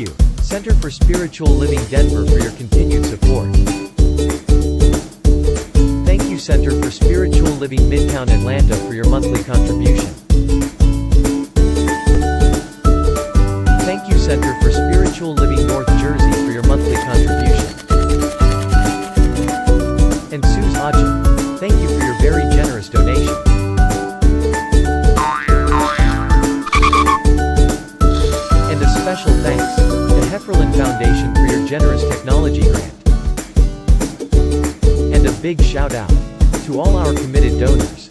you, Center for Spiritual Living Denver, for your continued support. Thank you, Center for Spiritual Living Midtown Atlanta, for your monthly contribution. Thank you, Center for Spiritual Living North Jersey, for your monthly contribution. And Suze Ajit, thank you for your very generous donation. And a special thanks to Hefferland Foundation for your generous technology grant. And a big shout out to all our committed donors.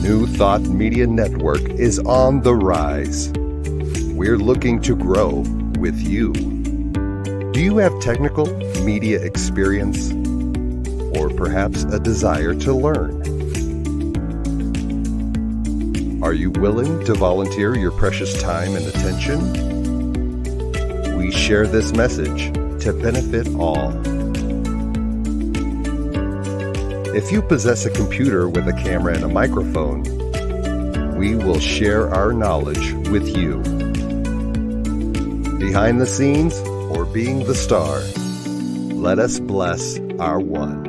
New Thought Media Network is on the rise. We're looking to grow with you. Do you have technical media experience? Or perhaps a desire to learn? Are you willing to volunteer your precious time and attention? We share this message to benefit all. If you possess a computer with a camera and a microphone, we will share our knowledge with you. Behind the scenes or being the star, let us bless our one.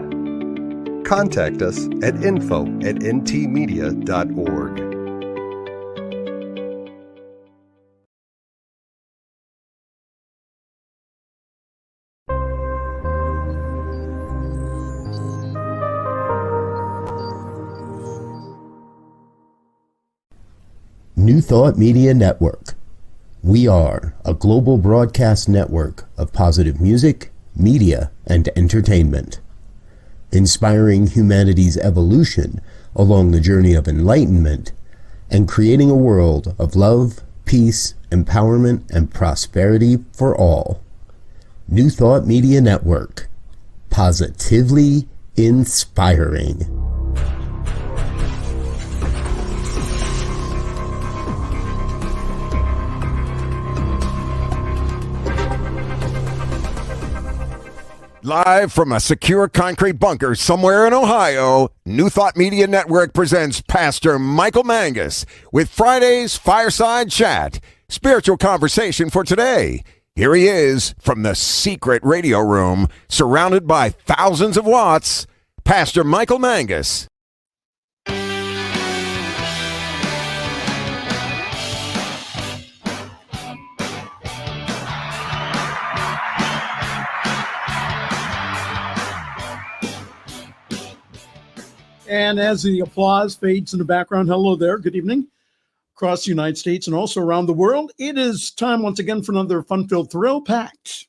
Contact us at info@ntmedia.org. New Thought Media Network. We are a global broadcast network of positive music, media, and entertainment, inspiring humanity's evolution along the journey of enlightenment and creating a world of love, peace, empowerment, and prosperity for all. New Thought Media Network. Positively inspiring. Live from a secure concrete bunker somewhere in Ohio, New Thought Media Network presents Pastor Michael Mangus with Friday's Fireside Chat, spiritual conversation for today. Here he is from the secret radio room, surrounded by thousands of watts, Pastor Michael Mangus. And as the applause fades in the background, hello there, good evening. Across the United States and also around the world, it is time once again for another fun-filled, thrill-packed,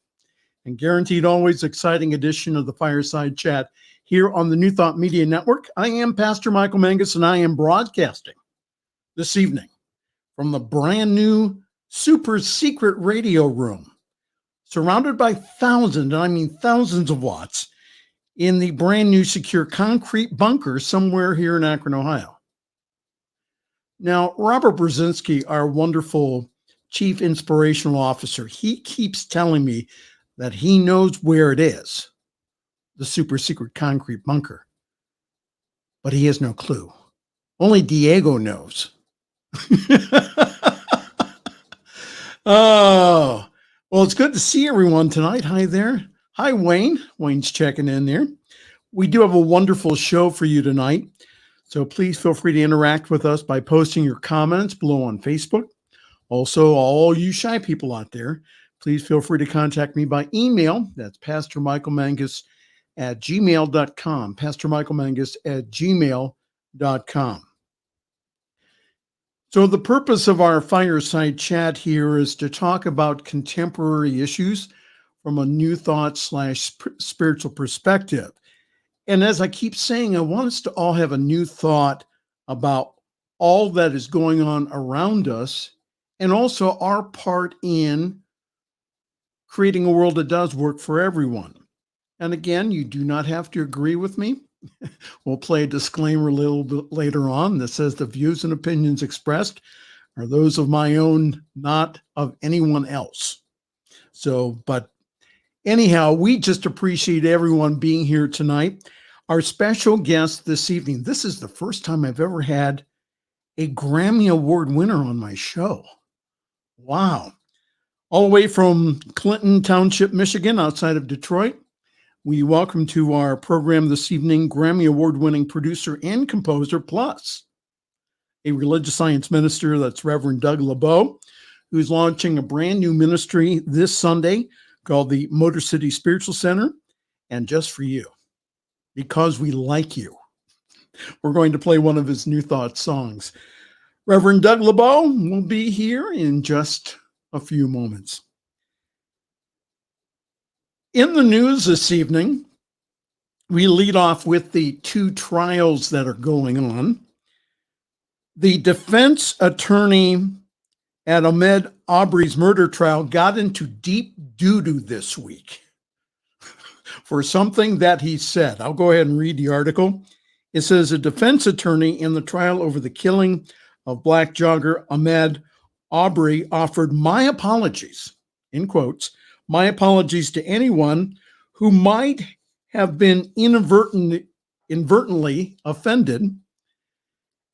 and guaranteed always exciting edition of the Fireside Chat here on the New Thought Media Network. I am Pastor Michael Mangus, and I am broadcasting this evening from the brand new super secret radio room, surrounded by thousands, and I mean thousands of watts, in the brand new secure concrete bunker somewhere here in Akron, Ohio. Now, Robert Brzezinski, our wonderful chief inspirational officer, he keeps telling me that he knows where it is, the super secret concrete bunker, but he has no clue. Only Diego knows. Oh, well, it's good to see everyone tonight. Hi there. Hi, Wayne. Wayne's checking in there. We do have a wonderful show for you tonight, so please feel free to interact with us by posting your comments below on Facebook. Also, all you shy people out there, please feel free to contact me by email. That's pastormichaelmangus@gmail.com, pastormichaelmangus@gmail.com. So the purpose of our fireside chat here is to talk about contemporary issues from a new thought / spiritual perspective. And as I keep saying, I want us to all have a new thought about all that is going on around us, and also our part in creating a world that does work for everyone. And again, you do not have to agree with me. We'll play a disclaimer a little bit later on that says the views and opinions expressed are those of my own, not of anyone else. So, but Anyhow, we just appreciate everyone being here tonight. Our special guest this evening, this is the first time I've ever had a Grammy Award winner on my show. Wow. All the way from Clinton Township, Michigan, outside of Detroit. We welcome to our program this evening Grammy Award-winning producer and composer, plus a religious science minister, that's Reverend Doug LeBow, who's launching a brand new ministry this Sunday called the Motor City Spiritual Center. And just for you, because we like you, we're going to play one of his New Thought songs. Reverend Doug LeBow will be here in just a few moments. In the news this evening, we lead off with the two trials that are going on. The defense attorney at Ahmaud Arbery's murder trial got into deep doo-doo this week for something that he said. I'll go ahead and read the article. It says, a defense attorney in the trial over the killing of Black jogger Ahmaud Arbery offered my apologies, in quotes, my apologies to anyone who might have been inadvertently offended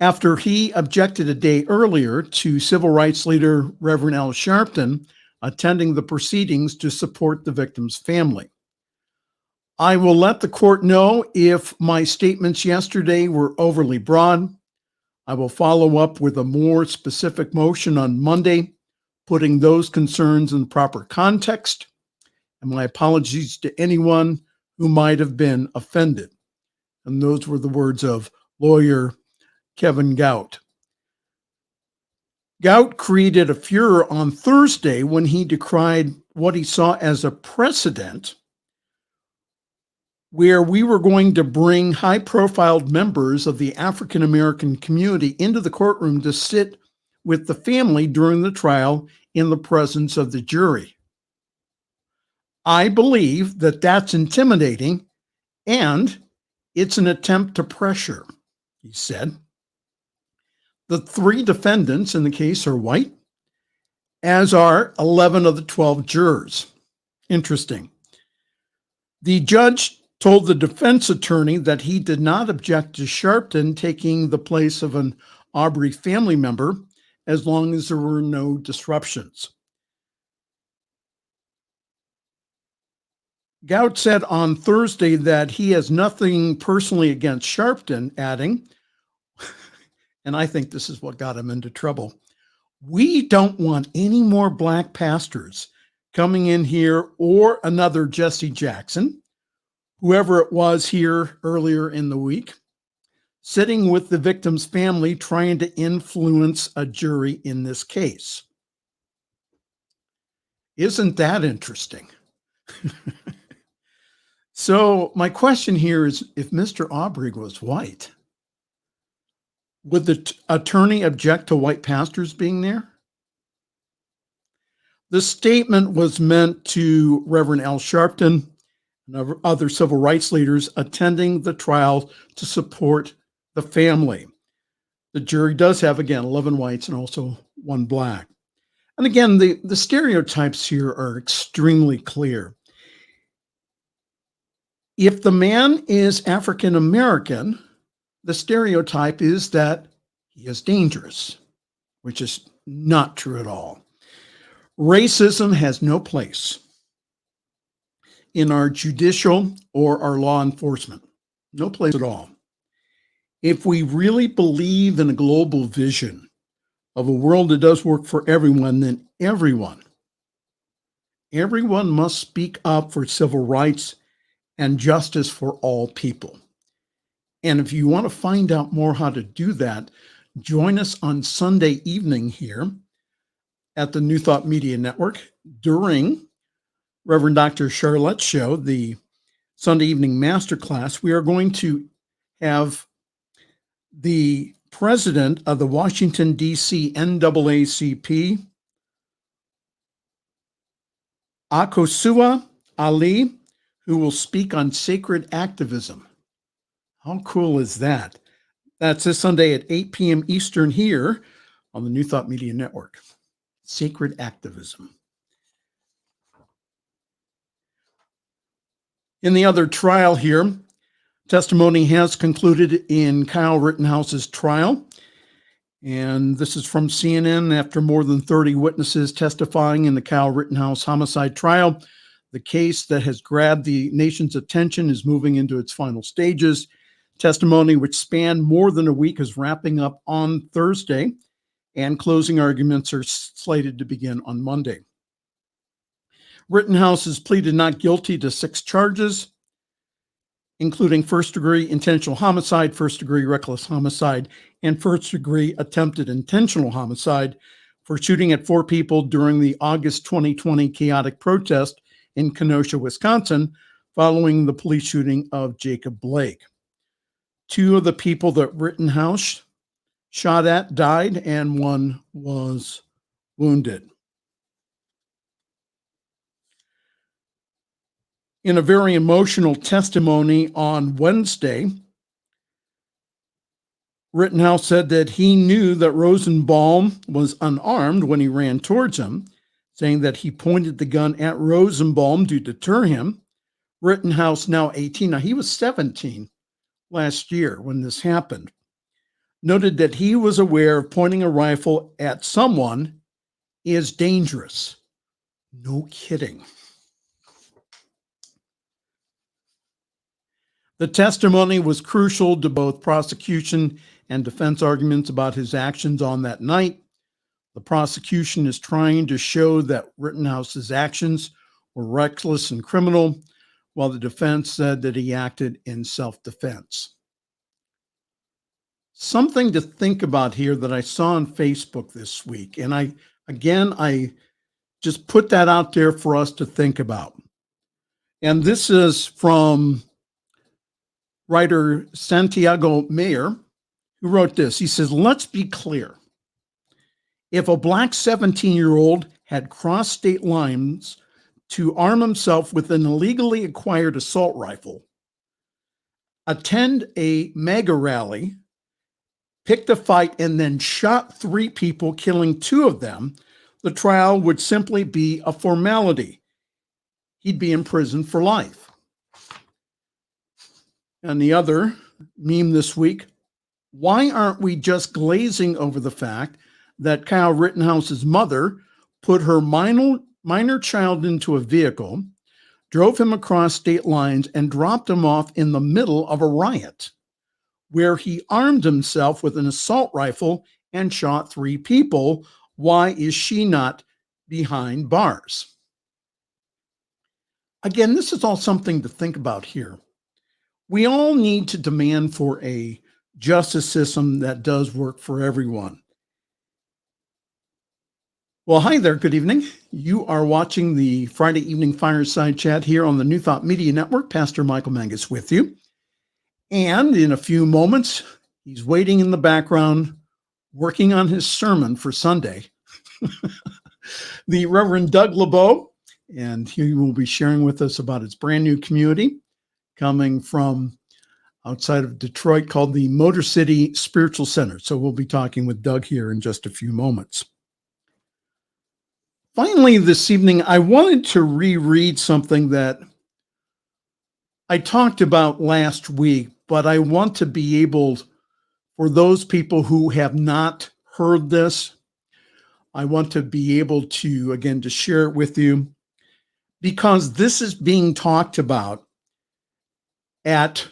after he objected a day earlier to civil rights leader Reverend L.Sc.P attending the proceedings to support the victim's family. I will let the court know if my statements yesterday were overly broad. I will follow up with a more specific motion on Monday, putting those concerns in proper context, and my apologies to anyone who might have been offended. And those were the words of lawyer Kevin Gout. Gout created a furor on Thursday when he decried what he saw as a precedent where we were going to bring high-profile members of the African-American community into the courtroom to sit with the family during the trial in the presence of the jury. I believe that that's intimidating, and it's an attempt to pressure, he said. The three defendants in the case are white, as are 11 of the 12 jurors. Interesting. The judge told the defense attorney that he did not object to Sharpton taking the place of an Arbery family member as long as there were no disruptions. Gout said on Thursday that he has nothing personally against Sharpton, adding, and I think this is what got him into trouble, we don't want any more black pastors coming in here or another Jesse Jackson, whoever it was here earlier in the week, sitting with the victim's family trying to influence a jury in this case. Isn't that interesting? So my question here is, if Mr. Arbery was white, would the attorney object to white pastors being there? The statement was meant to Reverend L.Sc.P and other civil rights leaders attending the trial to support the family. The jury does have, again, 11 whites and also one black. And again, the stereotypes here are extremely clear. If the man is African American, the stereotype is that he is dangerous, which is not true at all. Racism has no place in our judicial or our law enforcement. No place at all. If we really believe in a global vision of a world that does work for everyone, then everyone must speak up for civil rights and justice for all people. And if you want to find out more how to do that, join us on Sunday evening here at the New Thought Media Network during Reverend Dr. Charlotte's show, the Sunday evening masterclass. We are going to have the president of the Washington, D.C. NAACP, Akosua Ali, who will speak on sacred activism. How cool is that? That's this Sunday at 8 p.m. Eastern here on the New Thought Media Network. Sacred activism. In the other trial here, testimony has concluded in Kyle Rittenhouse's trial. And this is from CNN. After more than 30 witnesses testifying in the Kyle Rittenhouse homicide trial, the case that has grabbed the nation's attention is moving into its final stages. Testimony, which spanned more than a week, is wrapping up on Thursday, and closing arguments are slated to begin on Monday. Rittenhouse has pleaded not guilty to 6 charges, including first-degree intentional homicide, first-degree reckless homicide, and first-degree attempted intentional homicide for shooting at 4 people during the August 2020 chaotic protest in Kenosha, Wisconsin, following the police shooting of Jacob Blake. 2 of the people that Rittenhouse shot at died, and 1 was wounded. In a very emotional testimony on Wednesday, Rittenhouse said that he knew that Rosenbaum was unarmed when he ran towards him, saying that he pointed the gun at Rosenbaum to deter him. Rittenhouse, now 18, now he was 17 last year when this happened, noted that he was aware of pointing a rifle at someone is dangerous. No kidding. The testimony was crucial to both prosecution and defense arguments about his actions on that night. The prosecution is trying to show that Rittenhouse's actions were reckless and criminal, while the defense said that he acted in self-defense. Something to think about here that I saw on Facebook this week, and I just put that out there for us to think about. And this is from writer Santiago Mayer, who wrote this. He says, "Let's be clear. If a black 17-year-old had crossed state lines to arm himself with an illegally acquired assault rifle, attend a MAGA rally, picked a fight, and then shot 3 people, killing 2 of them, the trial would simply be a formality. He'd be in prison for life." And the other meme this week, why aren't we just glazing over the fact that Kyle Rittenhouse's mother put her minor child into a vehicle, drove him across state lines, and dropped him off in the middle of a riot where he armed himself with an assault rifle and shot 3 people? Why is she not behind bars? Again, this is all something to think about here. We all need to demand for a justice system that does work for everyone. Well, hi there. Good evening. You are watching the Friday evening Fireside Chat here on the New Thought Media Network. Pastor Michael Mangus with you. And in a few moments, he's waiting in the background, working on his sermon for Sunday. The Reverend Doug LeBow, and he will be sharing with us about his brand new community coming from outside of Detroit called the Motor City Spiritual Center. So we'll be talking with Doug here in just a few moments. Finally, this evening, I wanted to reread something that I talked about last week, but I want to be able, for those people who have not heard this, I want to be able to, again, to share it with you, because this is being talked about at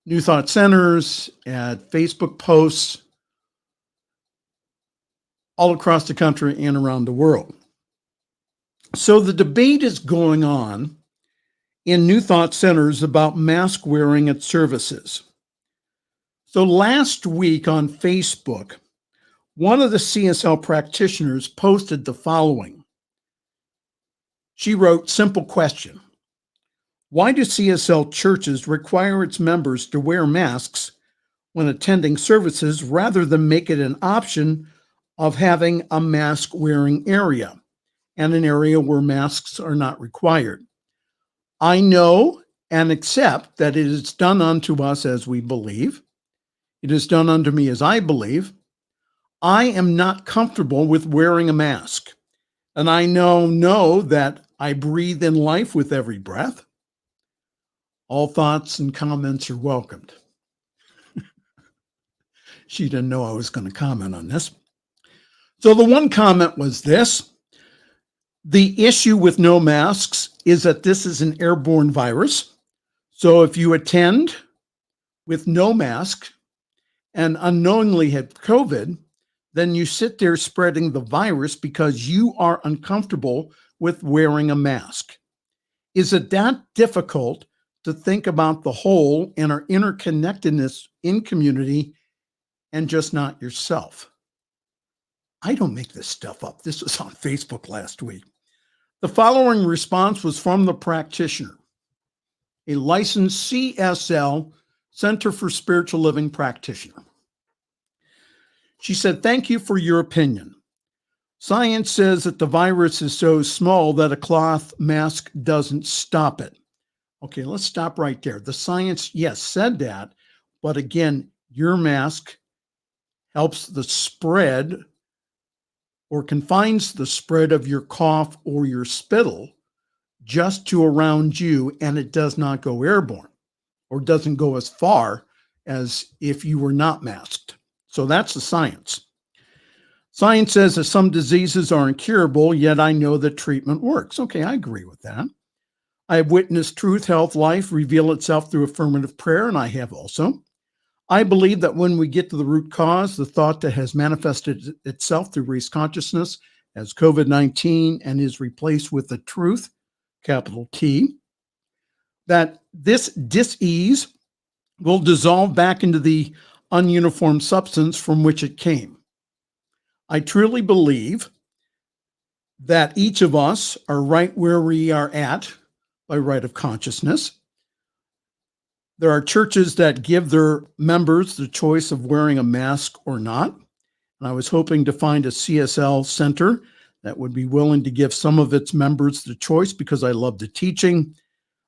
New Thought Centers, at Facebook posts, all across the country and around the world. So the debate is going on in New Thought Centers about mask wearing at services. So last week on Facebook, one of the CSL practitioners posted the following. She wrote, "Simple question. Why do CSL churches require its members to wear masks when attending services rather than make it an option of having a mask-wearing area and an area where masks are not required? I know and accept that it is done unto us as we believe. It is done unto me as I believe. I am not comfortable with wearing a mask, and I know that I breathe in life with every breath. All thoughts and comments are welcomed. She didn't know I was going to comment on this. So the one comment was this: the issue with no masks is that this is an airborne virus. So if you attend with no mask and unknowingly had COVID, then you sit there spreading the virus because you are uncomfortable with wearing a mask. Is it that difficult to think about the whole and our interconnectedness in community and just not yourself? I don't make this stuff up. This was on Facebook last week. The following response was from the practitioner, a licensed CSL, Center for Spiritual Living practitioner. She said, "Thank you for your opinion. Science says that the virus is so small that a cloth mask doesn't stop it." Okay, let's stop right there. The science, yes, said that, but again, your mask helps the spread or confines the spread of your cough or your spittle just to around you, and it does not go airborne or doesn't go as far as if you were not masked. So that's the science. Science says that some diseases are incurable, yet I know that treatment works. Okay, I agree with that. I have witnessed truth, health, life reveal itself through affirmative prayer, and I have also. I believe that when we get to the root cause, the thought that has manifested itself through race consciousness as COVID-19 and is replaced with the truth, capital T, that this dis-ease will dissolve back into the ununiform substance from which it came. I truly believe that each of us are right where we are at by right of consciousness. There are churches that give their members the choice of wearing a mask or not. And I was hoping to find a CSL center that would be willing to give some of its members the choice because I love the teaching.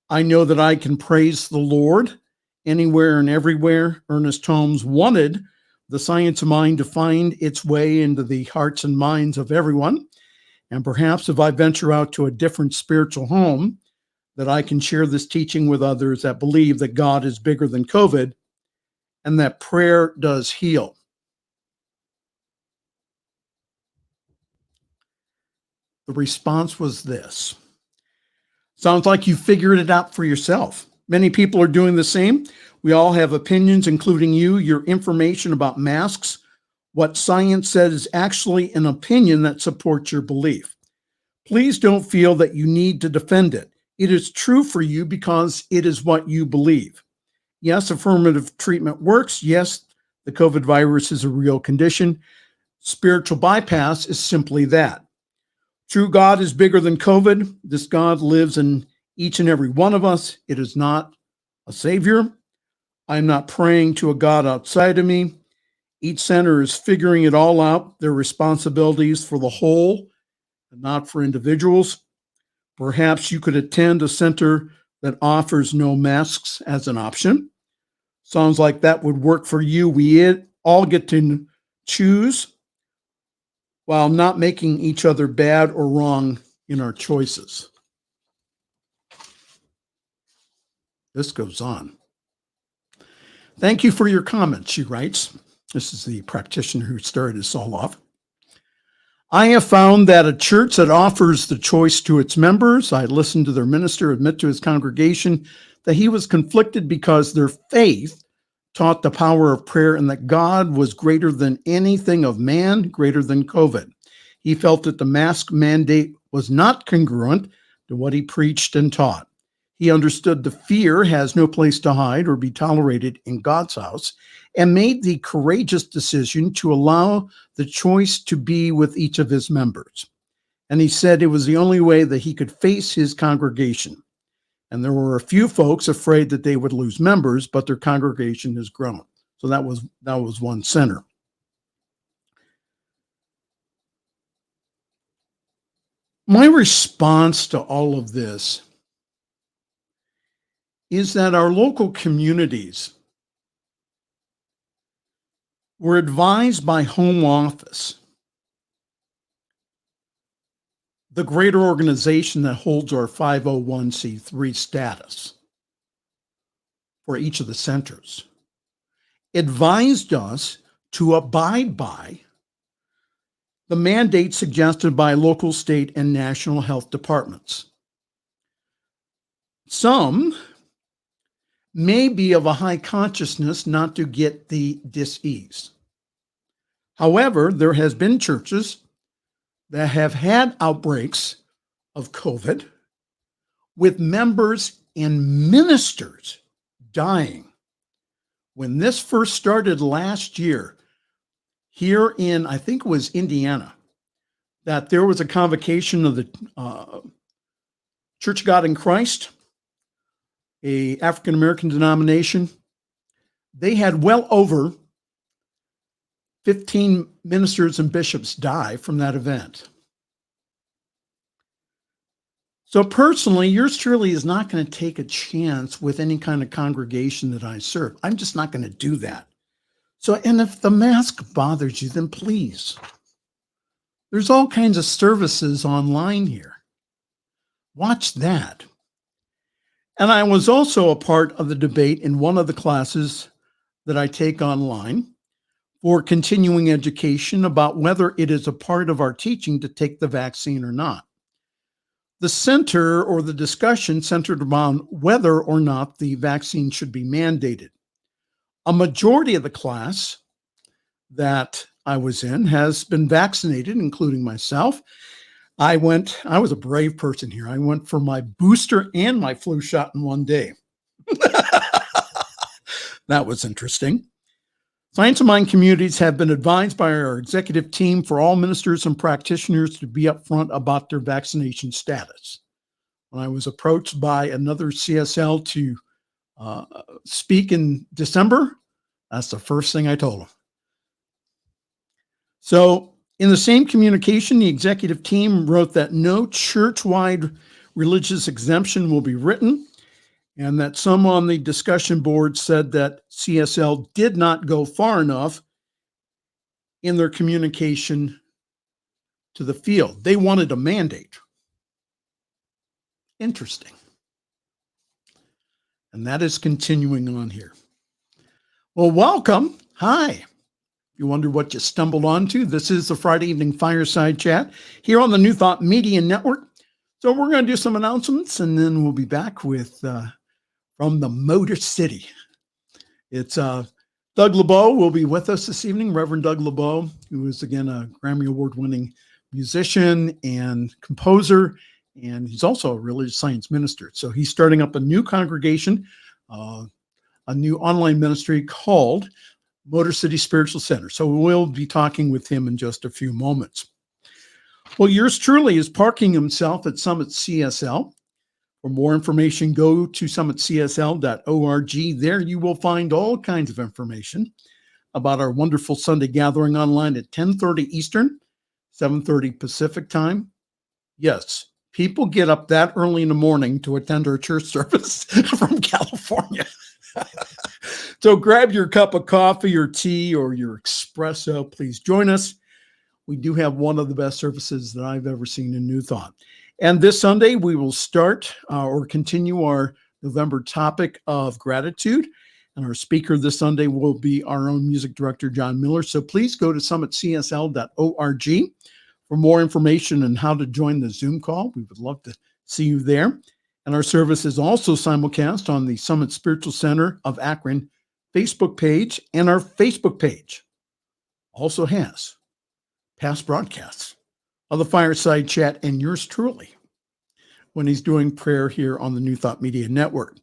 I know that I can praise the Lord anywhere and everywhere. Ernest Holmes wanted the science of mind to find its way into the hearts and minds of everyone. And perhaps if I venture out to a different spiritual home, that I can share this teaching with others that believe that God is bigger than COVID and that prayer does heal. The response was this: sounds like you figured it out for yourself. Many people are doing the same. We all have opinions, including you. Your information about masks, what science says, is actually an opinion that supports your belief. Please don't feel that you need to defend it. It is true for you because it is what you believe. Yes, affirmative treatment works. Yes, the COVID virus is a real condition. Spiritual bypass is simply that. True God is bigger than COVID. This God lives in each and every one of us. It is not a savior. I'm not praying to a God outside of me. Each center is figuring it all out, their responsibilities for the whole and not for individuals. Perhaps you could attend a center that offers no masks as an option. Sounds like that would work for you. We all get to choose while not making each other bad or wrong in our choices. This goes on. Thank you for your comments, she writes. This is the practitioner who started this all off. I have found that a church that offers the choice to its members, I listened to their minister admit to his congregation that he was conflicted because their faith taught the power of prayer and that God was greater than anything of man, greater than COVID. He felt that the mask mandate was not congruent to what he preached and taught. He understood the fear has no place to hide or be tolerated in God's house and made the courageous decision to allow the choice to be with each of his members. And he said it was the only way that he could face his congregation. And there were a few folks afraid that they would lose members, but their congregation has grown. So that was one center. My response to all of this is that our local communities were advised by Home Office, the greater organization that holds our 501c3 status, for each of the centers, advised us to abide by the mandate suggested by local, state, and national health departments. Some may be of a high consciousness not to get the dis-ease. However, there has been churches that have had outbreaks of COVID with members and ministers dying. When this first started last year, here in, I think it was Indiana, that there was a convocation of the Church of God in Christ, a African-American denomination. They had well over 15 ministers and bishops die from that event. So personally, yours truly is not going to take a chance with any kind of congregation that I serve. I'm just not going to do that. So, and if the mask bothers you, then please. There's all kinds of services online here. Watch that. And I was also a part of the debate in one of the classes that I take online for continuing education about whether it is a part of our teaching to take the vaccine or not. The center or the discussion centered around whether or not the vaccine should be mandated. A majority of the class that I was in has been vaccinated, including myself. I was a brave person here. I went for my booster and my flu shot in one day. That was interesting. Science of Mind communities have been advised by our executive team for all ministers and practitioners to be upfront about their vaccination status. When I was approached by another CSL to speak in December, that's the first thing I told them. So in the same communication, the executive team wrote that no church-wide religious exemption will be written, and that some on the discussion board said that CSL did not go far enough in their communication to the field. They wanted a mandate. Interesting. And that is continuing on here. Well, welcome. Hi. You wonder what you stumbled onto? This is the Friday evening Fireside Chat here on the New Thought Media Network. So we're going to do some announcements, and then we'll be back with from the Motor City. It's Doug LeBow will be with us this evening, Reverend Doug LeBow, who is, again, a Grammy Award-winning musician and composer, and he's also a religious science minister. So he's starting up a new congregation, a new online ministry called Motor City Spiritual Center. So we'll be talking with him in just a few moments. Well, yours truly is parking himself at Summit CSL. For more information, go to summitcsl.org. There you will find all kinds of information about our wonderful Sunday gathering online at 10:30 Eastern, 7:30 Pacific time. Yes, people get up that early in the morning to attend our church service from California. So grab your cup of coffee or tea or your espresso. Please join us. We do have one of the best services that I've ever seen in New Thought. And this Sunday, we will start or continue our November topic of gratitude. And our speaker this Sunday will be our own music director, John Miller. So please go to summitcsl.org for more information on how to join the Zoom call. We would love to see you there. And our service is also simulcast on the Summit Spiritual Center of Akron Facebook page. And our Facebook page also has past broadcasts of the Fireside Chat and yours truly when he's doing prayer here on the New Thought Media Network.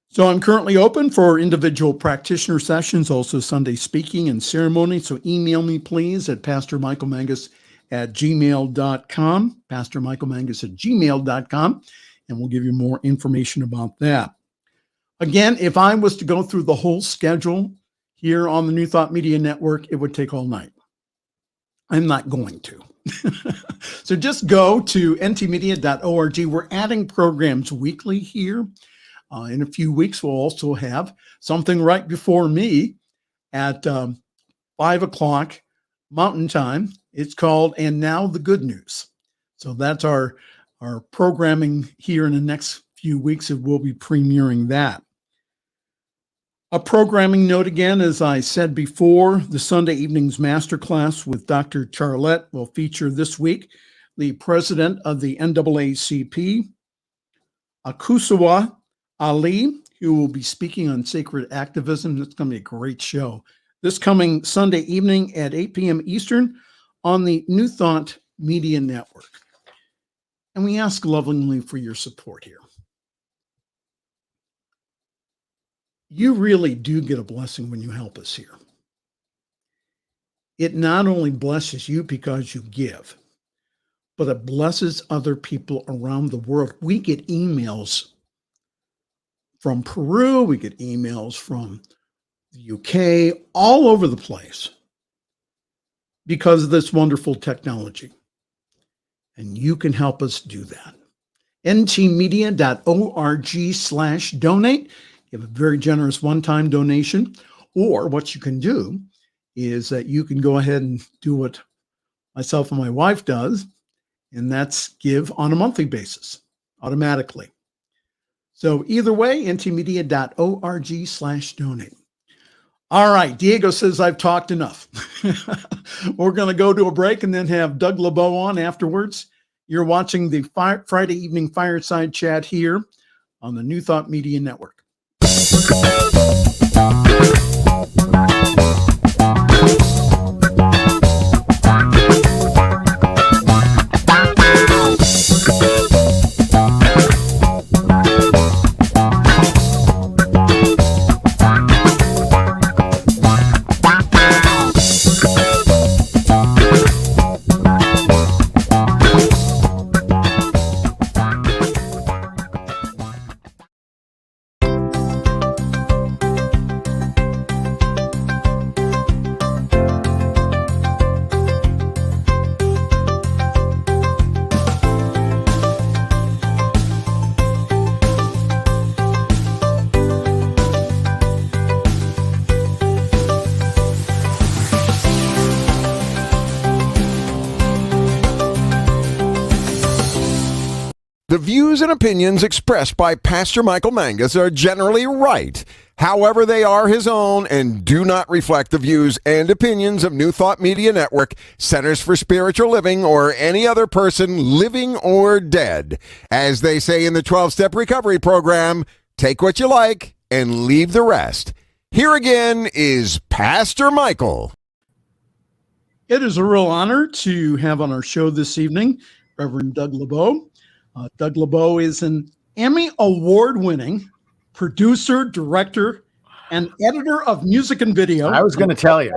So I'm currently open for individual practitioner sessions, also Sunday speaking and ceremony. So email me, please, at pastormichaelmangus@gmail.com, pastormichaelmangus@gmail.com, and we'll give you more information about that. Again, if I was to go through the whole schedule here on the New Thought Media Network, it would take all night. I'm not going to. So just go to ntmedia.org. We're adding programs weekly here. In a few weeks, we'll also have something right before me at 5 o'clock Mountain Time. It's called And Now the Good News. So that's our programming here in the next few weeks, it will be premiering that. A programming note again, as I said before, the Sunday evening's masterclass with Dr. Charlette will feature this week the president of the NAACP, Akusawa Ali, who will be speaking on sacred activism. That's going to be a great show. This coming Sunday evening at 8 p.m. Eastern on the New Thought Media Network. And we ask lovingly for your support here. You really do get a blessing when you help us here. It not only blesses you because you give, but it blesses other people around the world. We get emails from Peru, we get emails from the UK, all over the place because of this wonderful technology. And you can help us do that. ntmedia.org/donate. You have a very generous one-time donation. Or what you can do is that you can go ahead and do what myself and my wife does, and that's give on a monthly basis automatically. So either way, ntmedia.org/donate. All right, Diego says I've talked enough. We're going to go to a break and then have Doug LeBow on afterwards. You're watching the Friday evening Fireside Chat here on the New Thought Media Network. The views and opinions expressed by Pastor Michael Mangus are generally right. However, they are his own and do not reflect the views and opinions of New Thought Media Network, Centers for Spiritual Living, or any other person living or dead. As they say in the 12-Step Recovery Program, take what you like and leave the rest. Here again is Pastor Michael. It is a real honor to have on our show this evening Reverend Doug LeBow. Doug LeBow is an Emmy award-winning producer, director, and editor of music and video. I was going to tell you.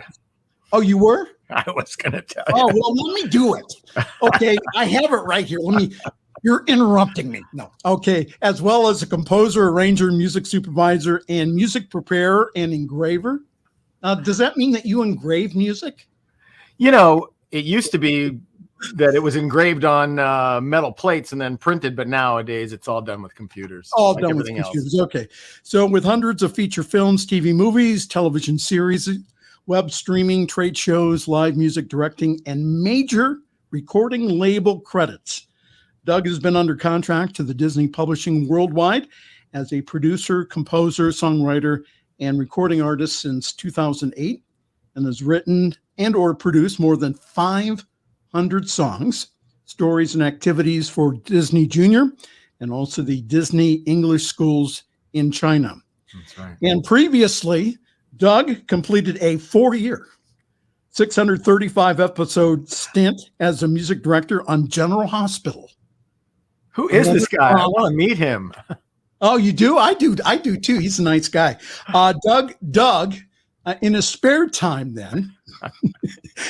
Oh, you were? I was going to tell you. Oh, well, let me do it. Okay, I have it right here. You're interrupting me. No. Okay, as well as a composer, arranger, music supervisor, and music preparer and engraver. Does that mean that you engrave music? You know, it used to be that it was engraved on metal plates and then printed, but nowadays it's all done with computers. All like done with everything computers. else. Okay. So with hundreds of feature films, TV movies, television series, web streaming, trade shows, live music directing, and major recording label credits, Doug has been under contract to the Disney Publishing Worldwide as a producer, composer, songwriter, and recording artist since 2008, and has written and or produced more than 500 songs, stories, and activities for Disney Junior and also the Disney English schools in China. That's right. And previously, Doug completed a 4-year, 635-episode stint as a music director on General Hospital. Who is this guy? I want to meet him. Oh, you do? I do too. He's a nice guy. Doug, in his spare time then,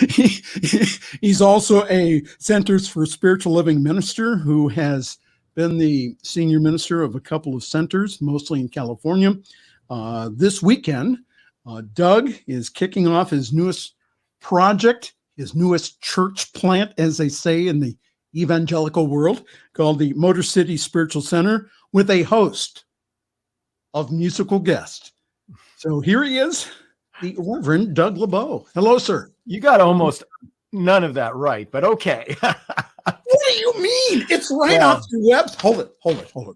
he's also a Centers for Spiritual Living minister who has been the senior minister of a couple of centers, mostly in California. This weekend, Doug is kicking off his newest project, his newest church plant, as they say in the evangelical world, called the Motor City Spiritual Center, with a host of musical guests. So here he is, the Reverend Doug LeBow. Hello, sir. You got almost none of that right, but okay. What do you mean? It's right off your web. Hold it.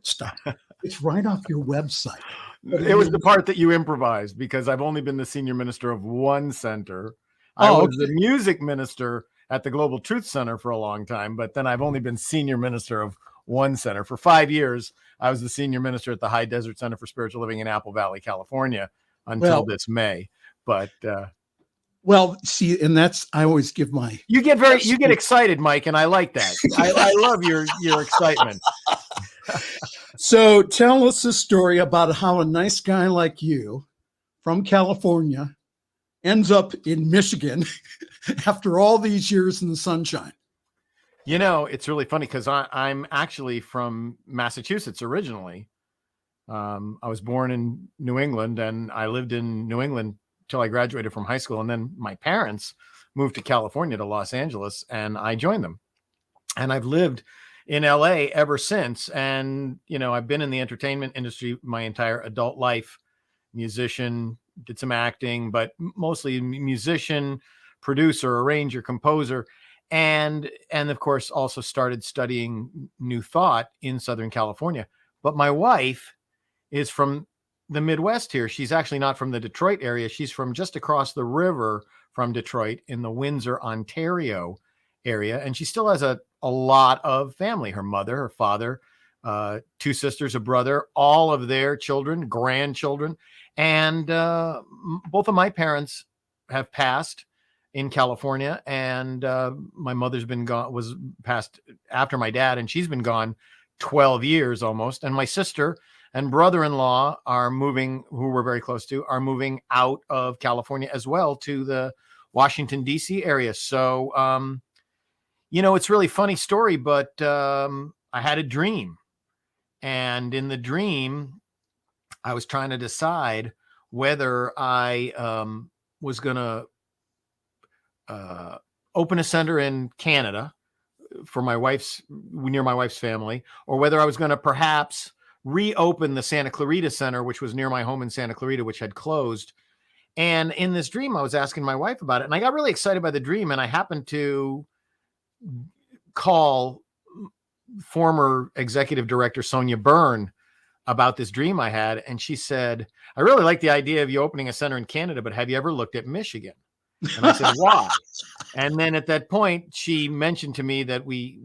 Stop. It's right off your website. It was the part that you improvised because I've only been the senior minister of one center. I Oh, was the music minister at the Global Truth Center for a long time, but then I've only been senior minister of one center. For 5 years, I was the senior minister at the High Desert Center for Spiritual Living in Apple Valley, California, until this May. But well, see, and that's I always give my you get excited, Mike, and I like that. I love your excitement. So tell us a story about how a nice guy like you from California ends up in Michigan after all these years in the sunshine. You know, it's really funny because I'm actually from Massachusetts originally. I was born in New England and I lived in New England till I graduated from high school. And then my parents moved to California, to Los Angeles, and I joined them. And I've lived in LA ever since. And, you know, I've been in the entertainment industry my entire adult life, musician, did some acting, but mostly musician, producer, arranger, composer, and of course also started studying New Thought in Southern California. But my wife is from the Midwest here. She's actually not from the Detroit area. She's from just across the river from Detroit in the Windsor, Ontario area. And she still has a lot of family, her mother, her father, 2 sisters, a brother, all of their children, grandchildren. And both of my parents have passed in California. And my mother's was passed after my dad, and she's been gone 12 years almost. And my sister and brother-in-law are moving, who we're very close to, are moving out of California as well to the Washington, D.C. area. So, you know, it's a really funny story, but I had a dream. And in the dream, I was trying to decide whether I was going to open a center in Canada for near my wife's family, or whether I was going to perhaps reopen the Santa Clarita Center, which was near my home in Santa Clarita, which had closed. And in this dream, I was asking my wife about it, and I got really excited by the dream. And I happened to call former executive director Sonia Byrne about this dream I had. And she said, I really like the idea of you opening a center in Canada, but have you ever looked at Michigan? And I said, why? And then at that point, she mentioned to me that we're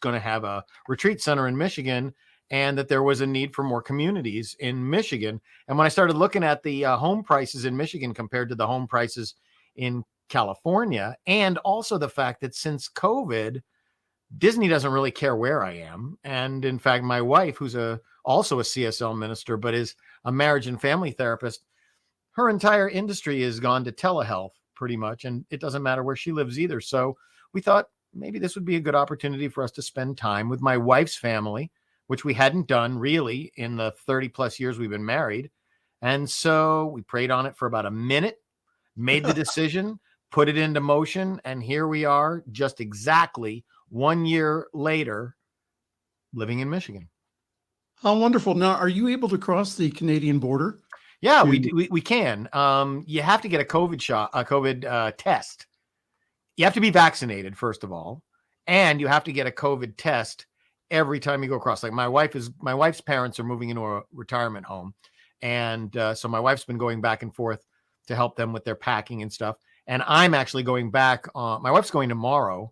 going to have a retreat center in Michigan, and that there was a need for more communities in Michigan. And when I started looking at the home prices in Michigan compared to the home prices in California, and also the fact that since COVID, Disney doesn't really care where I am. And in fact, my wife, who's also a CSL minister, but is a marriage and family therapist, her entire industry has gone to telehealth pretty much, and it doesn't matter where she lives either. So we thought maybe this would be a good opportunity for us to spend time with my wife's family, which we hadn't done really in the 30 plus years we've been married. And so we prayed on it for about a minute, made the decision, put it into motion, and here we are just exactly 1 year later, living in Michigan. How wonderful. Now, are you able to cross the Canadian border? Yeah, we can. You have to get a COVID test. You have to be vaccinated, first of all, and you have to get a COVID test every time you go across. Like my wife's parents are moving into a retirement home, and so my wife's been going back and forth to help them with their packing and stuff. And I'm actually going back. My wife's going tomorrow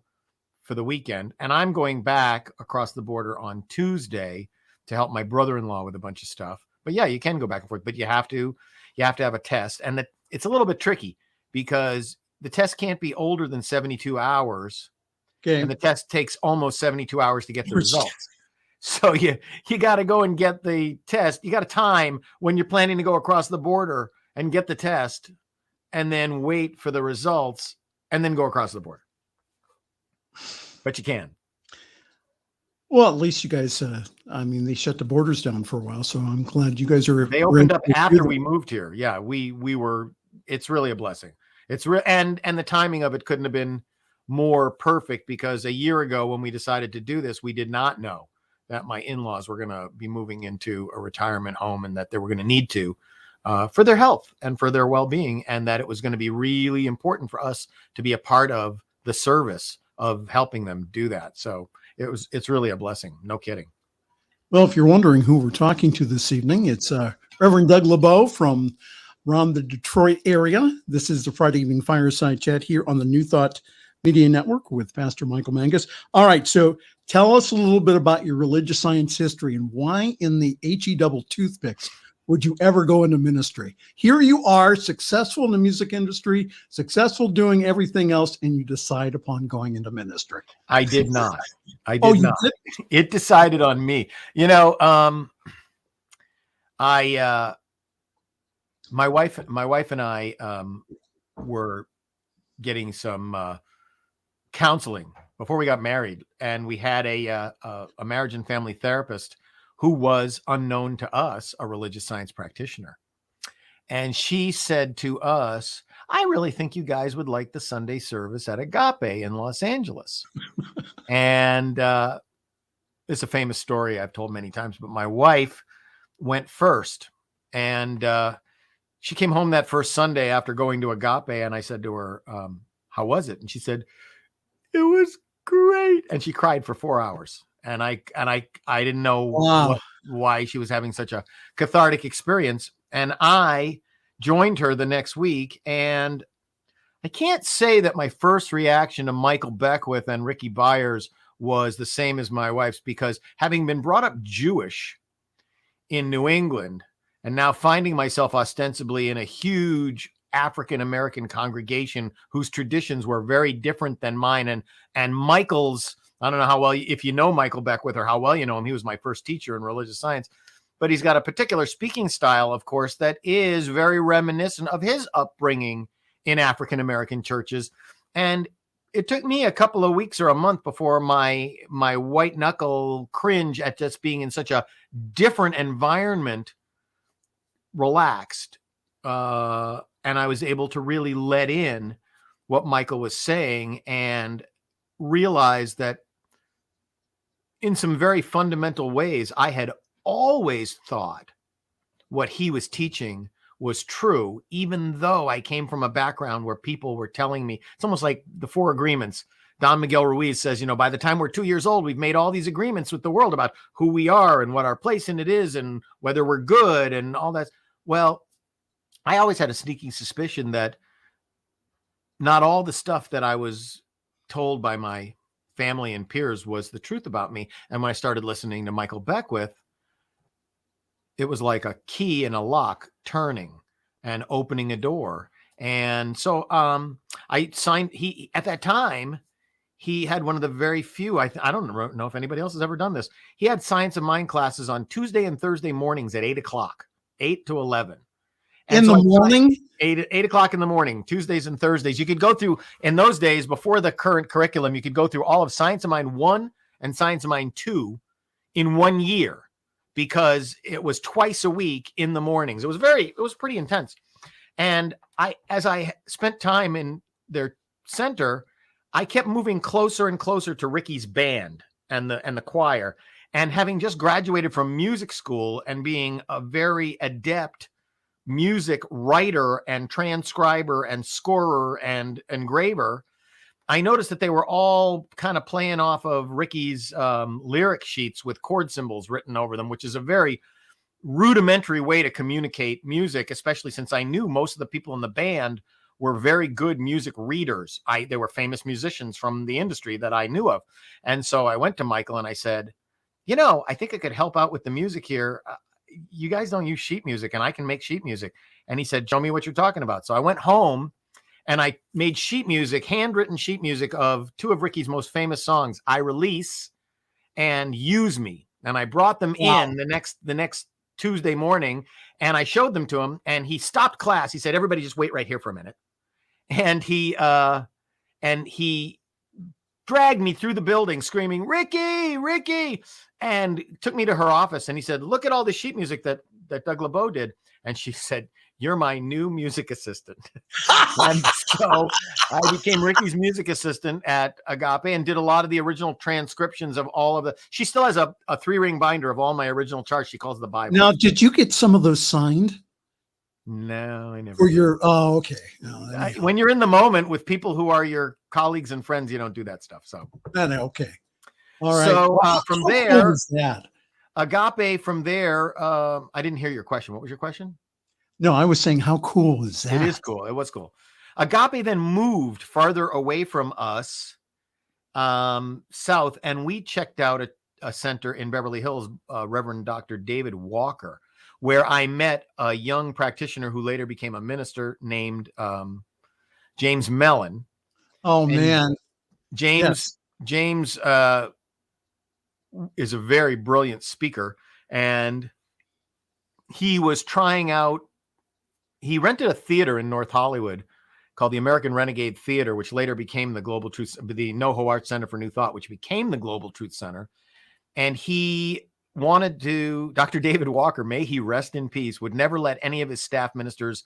for the weekend, and I'm going back across the border on Tuesday to help my brother-in-law with a bunch of stuff. But yeah, you can go back and forth, but you have to have a test. And it's a little bit tricky because the test can't be older than 72 hours. Okay. And the test takes almost 72 hours to get the results. So you got to go and get the test. You got a time when you're planning to go across the border and get the test, and then wait for the results and then go across the border. But you can. Well, at least you guys, they shut the borders down for a while, so I'm glad you guys are. They opened up after we moved here. Yeah, we were. It's really a blessing. It's and the timing of it couldn't have been more perfect, because a year ago when we decided to do this, we did not know that my in-laws were going to be moving into a retirement home, and that they were going to need to for their health and for their well-being, and that it was going to be really important for us to be a part of the service of helping them do that. So it's really a blessing. No kidding. Well, if you're wondering who we're talking to this evening, it's Reverend Doug LeBow from around the Detroit area. This is the Friday evening fireside chat here on the New Thought Media Network with Pastor Michael Mangus. All right, so tell us a little bit about your religious science history and why in the HE double toothpicks would you ever go into ministry? Here you are, successful in the music industry, successful doing everything else, and you decide upon going into ministry. I did not. I did Oh, you not. did? It decided on me. You know, my wife and I were getting some counseling before we got married, and we had a marriage and family therapist who was, unknown to us, a religious science practitioner. And she said to us, I really think you guys would like the Sunday service at Agape in Los Angeles. And it's a famous story I've told many times, but my wife went first. And she came home that first Sunday after going to Agape. And I said to her, how was it? And she said, it was great. And she cried for 4 hours. And I didn't know why she was having such a cathartic experience. And I joined her the next week. And I can't say that my first reaction to Michael Beckwith and Ricky Byers was the same as my wife's, because having been brought up Jewish in New England and now finding myself ostensibly in a huge African-American congregation whose traditions were very different than mine, and Michael's, I don't know how well, if you know Michael Beckwith or how well you know him, he was my first teacher in religious science, but he's got a particular speaking style, of course, that is very reminiscent of his upbringing in African-American churches. And it took me a couple of weeks or a month before my white knuckle cringe at just being in such a different environment relaxed. And I was able to really let in what Michael was saying and realize that in some very fundamental ways, I had always thought what he was teaching was true, even though I came from a background where people were telling me, it's almost like the 4 agreements. Don Miguel Ruiz says, by the time we're 2 years old, we've made all these agreements with the world about who we are and what our place in it is and whether we're good and all that. Well, I always had a sneaking suspicion that not all the stuff that I was told by my family and peers was the truth about me. And when I started listening to Michael Beckwith, it was like a key in a lock turning and opening a door. And so I signed, at that time, he had one of the very few, I don't know if anybody else has ever done this. He had Science of Mind classes on Tuesday and Thursday mornings at 8 o'clock, 8 to 11. And in the morning? 8 o'clock in the morning, Tuesdays and Thursdays. You could go through, in those days, before the current curriculum, you could go through all of Science of Mind 1 and Science of Mind 2 in 1 year, because it was twice a week in the mornings. It was pretty intense. And as I spent time in their center, I kept moving closer and closer to Ricky's band and the choir. And having just graduated from music school and being a very adept music writer and transcriber and scorer and engraver, I noticed that they were all kind of playing off of Ricky's lyric sheets with chord symbols written over them, which is a very rudimentary way to communicate music, especially since I knew most of the people in the band were very good music readers. They were famous musicians from the industry that I knew of. And so I went to Michael and I said, I think I could help out with the music here. You guys don't use sheet music and I can make sheet music. And he said, show me what you're talking about. So I went home and I made sheet music, handwritten sheet music of 2 of Ricky's most famous songs, I Release and Use Me. And I brought them in the next Tuesday morning and I showed them to him and he stopped class. He said, everybody just wait right here for a minute. And he dragged me through the building screaming, Ricky, and took me to her office. And he said, look at all the sheet music that Doug LeBow did. And she said, you're my new music assistant. And so I became Ricky's music assistant at Agape and did a lot of the original transcriptions of all of the, she still has a 3-ring binder of all my original charts. She calls the Bible. Now, did you get some of those signed? No, I never. Or okay. No, when you're in the moment with people who are your colleagues and friends, you don't do that stuff. So okay. All right. So from there, that? Agape from there, I didn't hear your question. What was your question? No, I was saying, how cool is that? It is cool. It was cool. Agape then moved farther away from us, south, and we checked out a center in Beverly Hills, Reverend Dr. David Walker, where I met a young practitioner who later became a minister named James Mellon. Oh, And man. James is a very brilliant speaker, and he was trying out. He rented a theater in North Hollywood called the American Renegade Theater, which later became the Global Truth, the NoHo Arts Center for New Thought, which became the Global Truth Center. And he wanted to, Dr. David Walker, may he rest in peace, would never let any of his staff ministers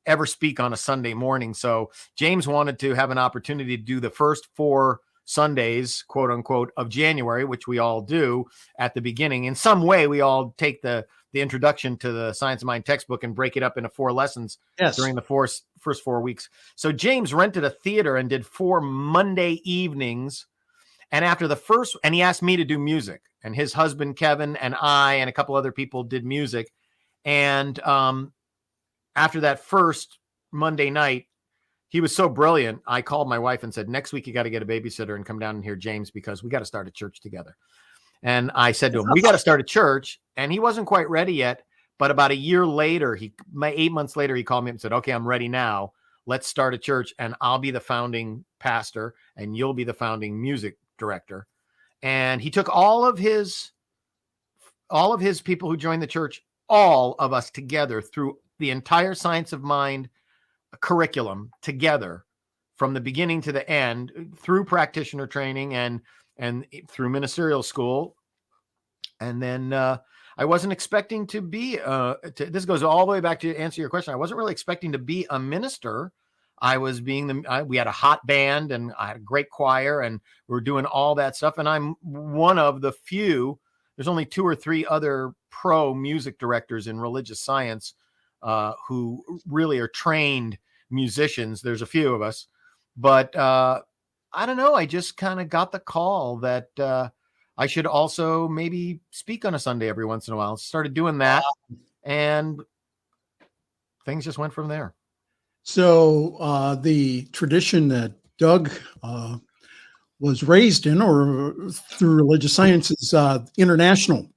ever speak on a Sunday morning. So James wanted to have an opportunity to do the first 4 Sundays, quote unquote, of January, which we all do at the beginning. In some way, we all take the introduction to the Science of Mind textbook and break it up into 4 lessons during the first 4 weeks. So James rented a theater and did 4 Monday evenings. And after the first, and he asked me to do music, and his husband, Kevin, and I, and a couple other people did music. And after that first Monday night, he was so brilliant. I called my wife and said, next week, you got to get a babysitter and come down and hear James, because we got to start a church together. And I said to him, we got to start a church. And he wasn't quite ready yet. But about a year later, 8 months later, he called me up and said, okay, I'm ready now. Let's start a church, and I'll be the founding pastor and you'll be the founding music director. And he took all of his people who joined the church, all of us together through the entire Science of Mind curriculum together from the beginning to the end, through practitioner training and through ministerial school. And then I wasn't expecting to be, this goes all the way back to answer your question. I wasn't really expecting to be a minister. I was being we had a hot band, and I had a great choir, and we were doing all that stuff. And I'm one of the few, there's only 2 or 3 other pro music directors in religious science who really are trained musicians. There's a few of us, but I don't know. I just kind of got the call that I should also maybe speak on a Sunday every once in a while. Started doing that, and things just went from there. So the tradition that Doug was raised in, or through religious science, is international.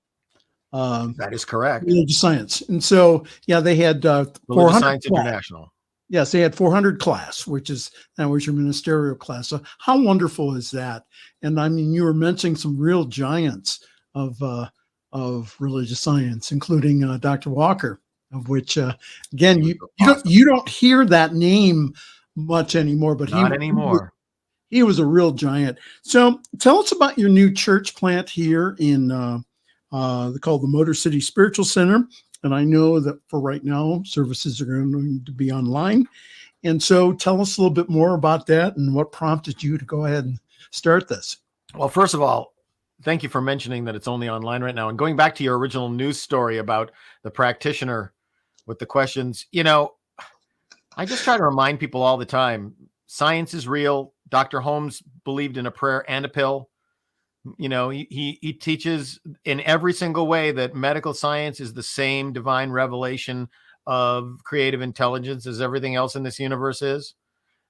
That is correct. Religious science. And so, yeah, they had 400 Science International. Yes, they had 400 class, that was your ministerial class. So how wonderful is that? And I mean, you were mentioning some real giants of religious science, including Dr. Walker, of which, again, you don't hear that name much anymore, but Not anymore. He was a real giant. So tell us about your new church plant here in called the Motor City Spiritual Center. And I know that for right now, services are going to be online. And so tell us a little bit more about that and what prompted you to go ahead and start this. Well, first of all, thank you for mentioning that it's only online right now. And going back to your original news story about the practitioner with the questions, I just try to remind people all the time, science is real. Dr. Holmes believed in a prayer and a pill. He teaches in every single way that medical science is the same divine revelation of creative intelligence as everything else in this universe is.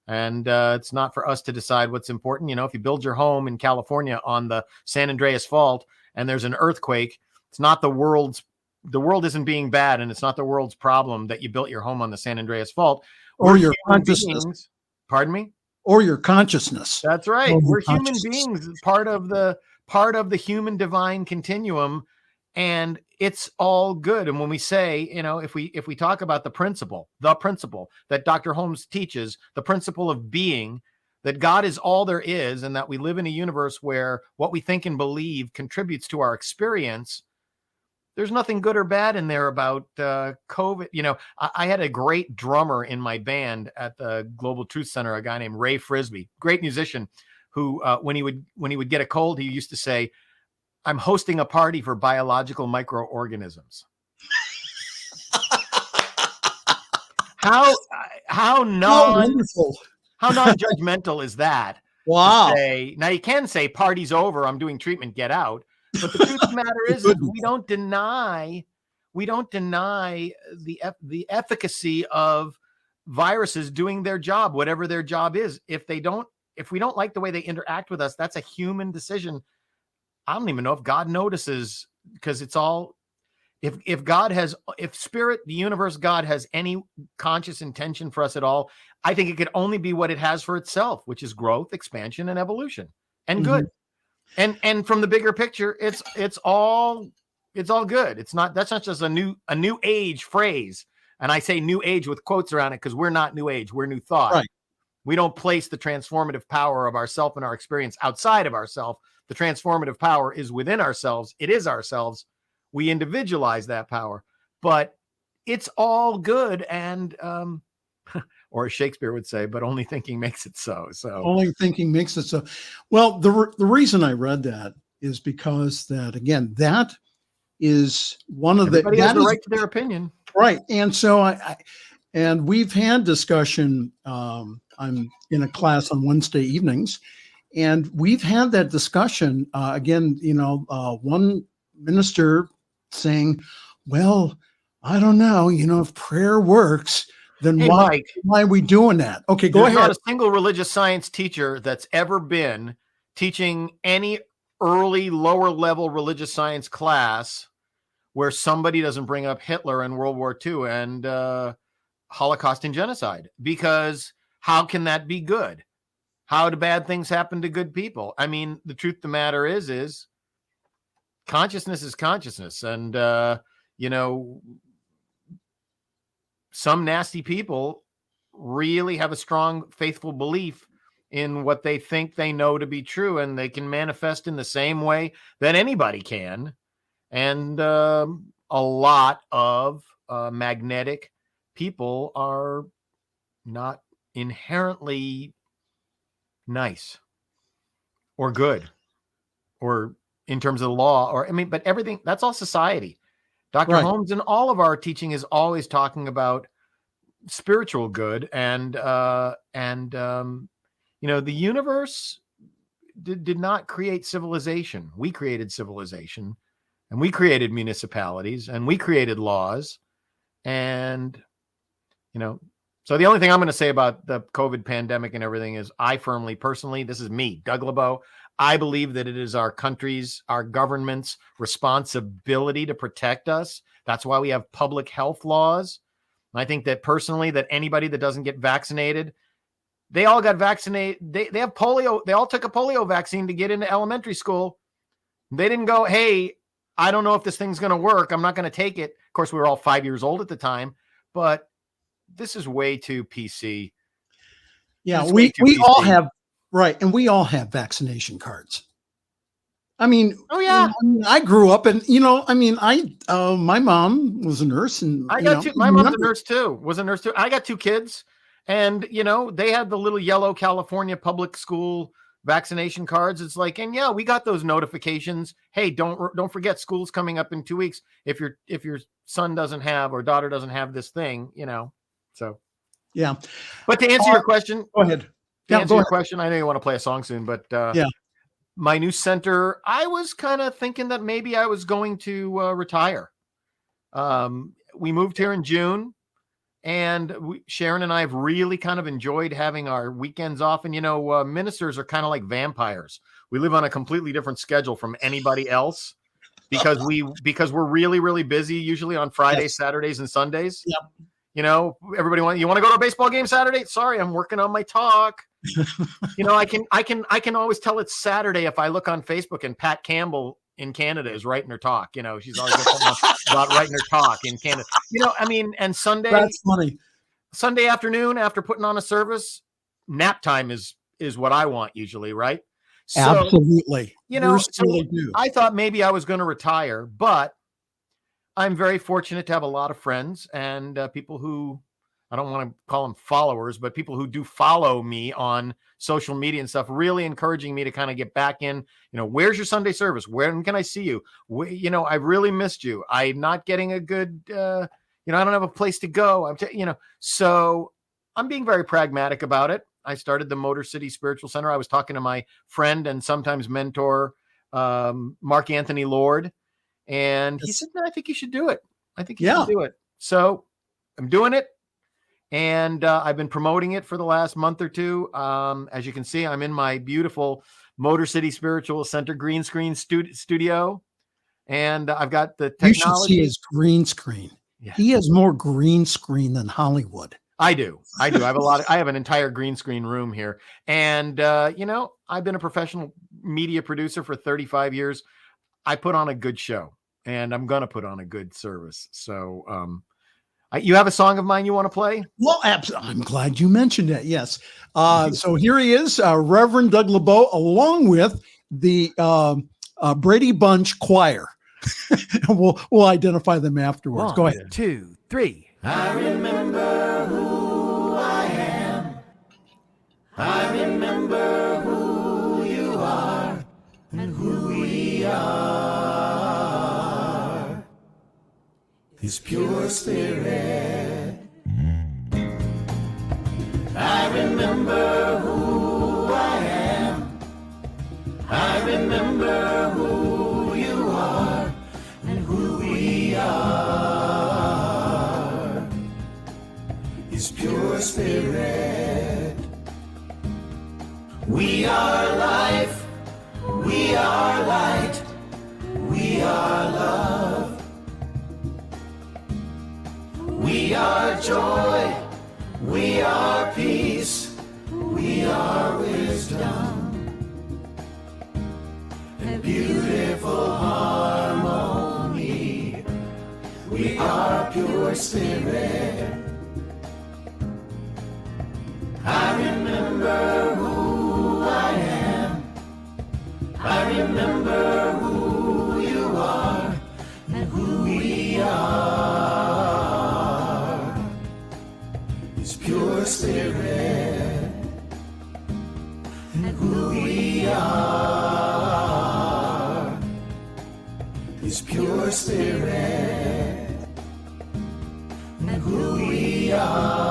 And it's not for us to decide what's important. If you build your home in California on the San Andreas Fault and there's an earthquake, it's not the world isn't being bad, and it's not the world's problem that you built your home on the San Andreas Fault. Or your consciousness. Pardon me? Or your consciousness. That's right. We're human beings, part of the human divine continuum, and it's all good. And when we say, if we talk about the principle that Dr. Holmes teaches, the principle of being, that God is all there is, and that we live in a universe where what we think and believe contributes to our experience, there's nothing good or bad in there about COVID. I had a great drummer in my band at the Global Truth Center, a guy named Ray Frisbee, great musician, who when he would get a cold, he used to say, "I'm hosting a party for biological microorganisms." How non-judgmental is that? Wow. Now you can say party's over, I'm doing treatment, get out. But the truth of the matter is we don't deny the efficacy of viruses doing their job, whatever their job is. If we don't like the way they interact with us, that's a human decision. I don't even know if God notices, because it's all, if spirit, the universe, God has any conscious intention for us at all, I think it could only be what it has for itself, which is growth, expansion, and evolution, and good. And from the bigger picture, it's all good. That's not just a new age phrase. And I say new age with quotes around it because we're not new age. We're new thought. Right. We don't place the transformative power of ourself and our experience outside of ourself. The transformative power is within ourselves. It is ourselves. We individualize that power, but it's all good. And, or as Shakespeare would say, but only thinking makes it so. So only thinking makes it so. Well, the reason I read that is because that, again, that is one of everybody has the right to their opinion. Right. And so and we've had discussion. I'm in a class on Wednesday evenings, and we've had that discussion again, one minister saying, well, I don't know, if prayer works, then why are we doing that? Okay, go ahead. There's not a single religious science teacher that's ever been teaching any early lower level religious science class where somebody doesn't bring up Hitler and World War II and Holocaust and genocide, because how can that be good? How do bad things happen to good people? I mean, the truth of the matter is consciousness is consciousness. And, some nasty people really have a strong, faithful belief in what they think they know to be true, and they can manifest in the same way that anybody can. And a lot of magnetic people are not inherently nice or good, or in terms of the law, but everything, that's all society. Dr. Holmes and all of our teaching is always talking about spiritual good, and the universe did not create civilization. We created civilization, and we created municipalities, and we created laws. And, so the only thing I'm going to say about the COVID pandemic and everything is I firmly, personally, this is me, Doug LeBow, I believe that it is our country's, our government's responsibility to protect us. That's why we have public health laws. I think that personally, that anybody that doesn't get vaccinated, they all got vaccinated. They have polio. They all took a polio vaccine to get into elementary school. They didn't go, hey, I don't know if this thing's going to work. I'm not going to take it. Of course, we were all 5 years old at the time, but this is way too PC. Yeah, we all have. Right. And we all have vaccination cards. I mean, I grew up and, my mom was a nurse, and I got my mom's a nurse too, was a nurse too. I got two kids, and, they had the little yellow California public school vaccination cards. It's like, and we got those notifications. Hey, don't forget, school's coming up in 2 weeks. If your son doesn't have, or daughter doesn't have this thing, so. Yeah. But to answer your question, go ahead. To answer your question, I know you want to play a song soon, but my new center, I was kind of thinking that maybe I was going to retire. We moved here in June, and Sharon and I have really kind of enjoyed having our weekends off. And, ministers are kind of like vampires. We live on a completely different schedule from anybody else because we're really, really busy, usually on Fridays, Saturdays, and Sundays. Yep. Everybody you want to go to a baseball game Saturday? Sorry, I'm working on my talk. I can always tell it's Saturday if I look on Facebook and Pat Campbell in Canada is writing her talk. She's always about writing her talk in Canada. And Sunday. That's funny. Sunday afternoon after putting on a service, nap time is what I want usually, right? So, absolutely. I thought maybe I was going to retire, but I'm very fortunate to have a lot of friends and people who, I don't want to call them followers, but people who do follow me on social media and stuff, really encouraging me to kind of get back in, where's your Sunday service? When can I see you? I've really missed you. I'm not getting a good, I don't have a place to go. So I'm being very pragmatic about it. I started the Motor City Spiritual Center. I was talking to my friend and sometimes mentor, Mark Anthony Lord. And he said, no, I think you should do it. I think you should do it. So I'm doing it. And I've been promoting it for the last month or two. As you can see, I'm in my beautiful Motor City Spiritual Center green screen studio. And I've got the technology. You should see his green screen. Yeah. He has more green screen than Hollywood. I do. I have I have an entire green screen room here. And, I've been a professional media producer for 35 years. I put on a good show, and I'm going to put on a good service. So, you have a song of mine you want to play? Well, I'm glad you mentioned it. Yes. So here he is, Reverend Doug LeBow, along with the Brady Bunch Choir. we'll identify them afterwards. 1, Go ahead. 2, 3. I remember who I am. I remember who you are and who we are. His pure spirit. I remember who I am. I remember who you are and who we are. His pure spirit. We are life. We are light. We are love. We are joy, we are peace, we are wisdom, and beautiful harmony. We are pure spirit. I remember who I am. I remember who you are and who we are. Pure spirit, and who we are is pure spirit, and who we are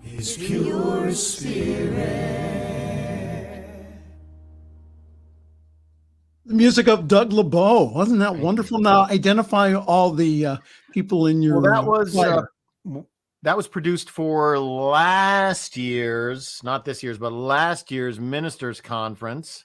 is pure spirit. The music of Doug LeBow. Wasn't that wonderful? Now identify all the people in your. Well, that was produced for last year's, not this year's, but last year's Ministers Conference,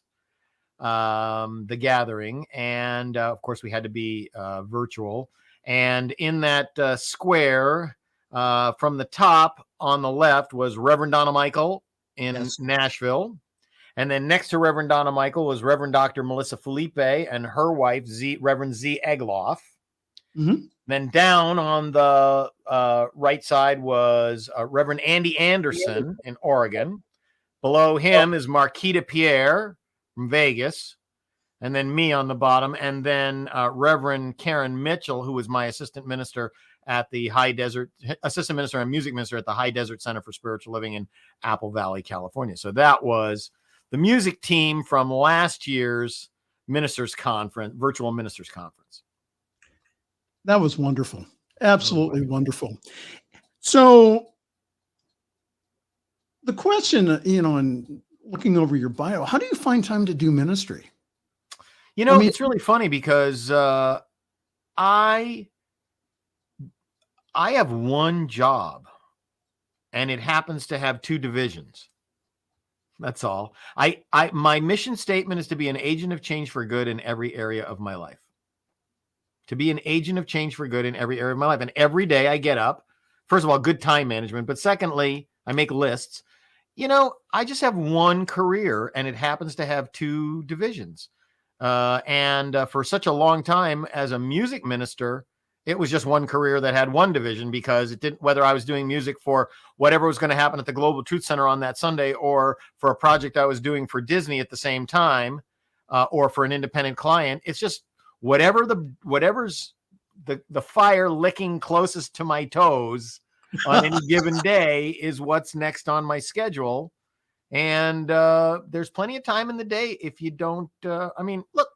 the gathering, and of course we had to be virtual. And in that square, from the top on the left was Reverend Donna Michael in Nashville. And then next to Reverend Donna Michael was Reverend Dr. Melissa Felipe and her wife, Reverend Z. Egloff. Mm-hmm. Then down on the right side was Reverend Andy Anderson in Oregon. Below him is Marquita Pierre from Vegas. And then me on the bottom. And then Reverend Karen Mitchell, who was my assistant minister at the assistant minister and music minister at the High Desert Center for Spiritual Living in Apple Valley, California. So that was the music team from last year's Ministers Conference, virtual Ministers Conference. That was wonderful. Absolutely wonderful. So the question, in looking over your bio, how do you find time to do ministry? It's really funny because I have one job and it happens to have two divisions. That's all. My mission statement is to be an agent of change for good in every area of my life. To be an agent of change for good in every area of my life. And every day I get up, first of all, good time management. But secondly, I make lists. I just have one career and it happens to have two divisions. And for such a long time as a music minister, it was just one career that had one division because it didn't, whether I was doing music for whatever was going to happen at the Global Truth Center on that Sunday, or for a project I was doing for Disney at the same time, or for an independent client. It's just whatever's the fire licking closest to my toes on any given day is what's next on my schedule. And there's plenty of time in the day if you don't, look,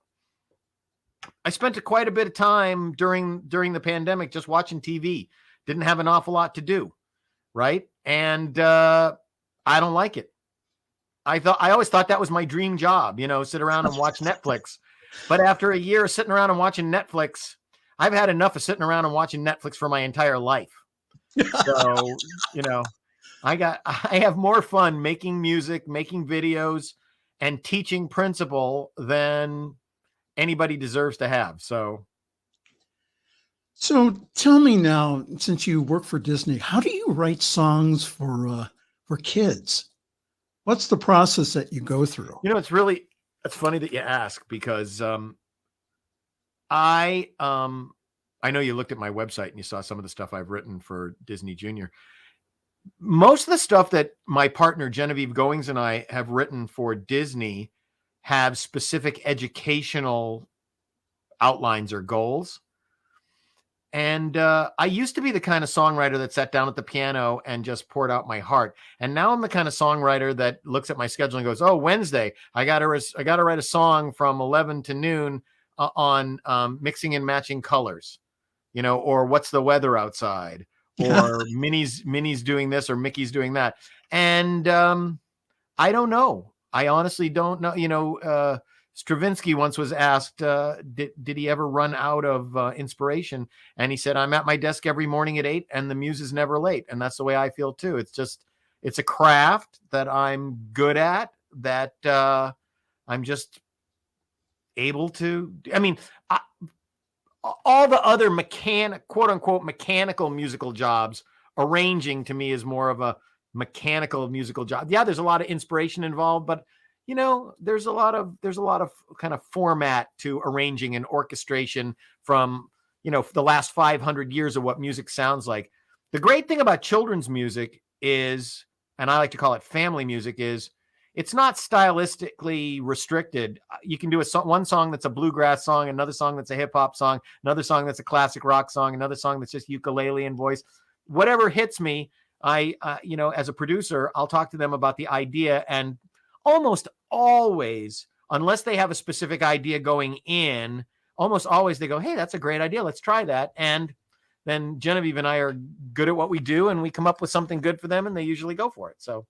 I spent quite a bit of time during the pandemic just watching TV. Didn't have an awful lot to do, right? And I don't like it. I always thought that was my dream job, sit around and watch Netflix. But after a year of sitting around and watching Netflix, I've had enough of sitting around and watching Netflix for my entire life. So, I have more fun making music, making videos, and teaching principle than anybody deserves to have. So tell me now, since you work for Disney, how do you write songs for kids? What's the process that you go through? It's funny that you ask, because I know you looked at my website and you saw some of the stuff I've written for Disney Junior. Most of the stuff that my partner Genevieve Goings and I have written for Disney have specific educational outlines or goals. And I used to be the kind of songwriter that sat down at the piano and just poured out my heart. And now I'm the kind of songwriter that looks at my schedule and goes, "Oh, Wednesday, I got to write a song from 11 to noon on mixing and matching colors, or what's the weather outside, or Minnie's doing this or Mickey's doing that." And I don't know. I honestly don't know. Stravinsky once was asked, did he ever run out of inspiration? And he said, "I'm at my desk every morning at 8 and the muse is never late." And that's the way I feel too. It's a craft that I'm good at, that I'm just able to, all the other quote unquote mechanical musical jobs, arranging to me is more of a mechanical musical job. Yeah, there's a lot of inspiration involved, but there's a lot of kind of format to arranging and orchestration from, the last 500 years of what music sounds like. The great thing about children's music is, and I like to call it family music, is it's not stylistically restricted. You can do one song that's a bluegrass song, another song that's a hip hop song, another song that's a classic rock song, another song that's just ukulele and voice. Whatever hits me, as a producer, I'll talk to them about the idea, and almost always, unless they have a specific idea going in, almost always they go, "Hey, that's a great idea. Let's try that." And then Genevieve and I are good at what we do, and we come up with something good for them, and they usually go for it. So